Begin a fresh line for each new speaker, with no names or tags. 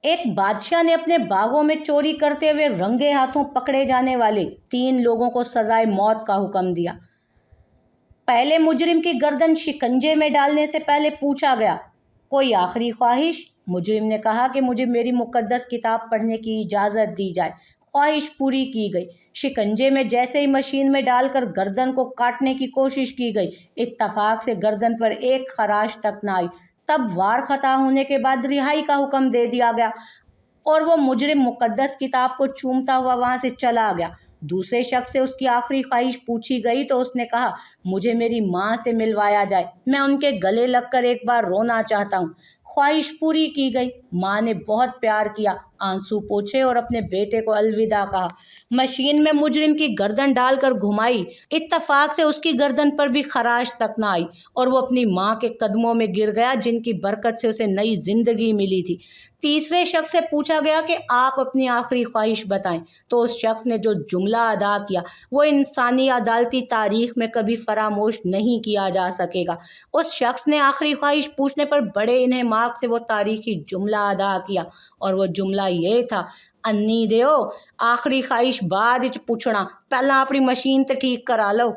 ایک بادشاہ نے اپنے باغوں میں چوری کرتے ہوئے رنگے ہاتھوں پکڑے جانے والے 3 لوگوں کو سزائے موت کا حکم دیا۔ پہلے مجرم کی گردن شکنجے میں ڈالنے سے پہلے پوچھا گیا، کوئی آخری خواہش؟ مجرم نے کہا کہ مجھے میری مقدس کتاب پڑھنے کی اجازت دی جائے۔ خواہش پوری کی گئی۔ شکنجے میں جیسے ہی مشین میں ڈال کر گردن کو کاٹنے کی کوشش کی گئی، اتفاق سے گردن پر ایک خراش تک نہ آئی۔ تب وار ختم ہونے کے بعد رہائی کا حکم دے دیا گیا اور وہ مجرم مقدس کتاب کو چومتا ہوا وہاں سے چلا گیا۔ دوسرے شخص سے اس کی آخری خواہش پوچھی گئی تو اس نے کہا، مجھے میری ماں سے ملوایا جائے، میں ان کے گلے لگ کر ایک بار رونا چاہتا ہوں۔ خواہش پوری کی گئی۔ ماں نے بہت پیار کیا، آنسو پوچھے اور اپنے بیٹے کو الوداع کہا۔ مشین میں مجرم کی گردن ڈال کر گھمائی، اتفاق سے اس کی گردن پر بھی خراش تک نہ آئی اور وہ اپنی ماں کے قدموں میں گر گیا، جن کی برکت سے اسے نئی زندگی ملی تھی۔ تیسرے شخص سے پوچھا گیا کہ آپ اپنی آخری خواہش بتائیں، تو اس شخص نے جو جملہ ادا کیا وہ انسانی عدالتی تاریخ میں کبھی فراموش نہیں کیا جا سکے گا۔ اس شخص نے آخری خواہش پوچھنے پر بڑے انہماک سے وہ تاریخی جملہ ادا کیا اور وہ جملہ یہ تھا، انی دیو آخری خواہش بعد وچ پوچھنا، پہلا اپنی مشین تے ٹھیک کرا لو۔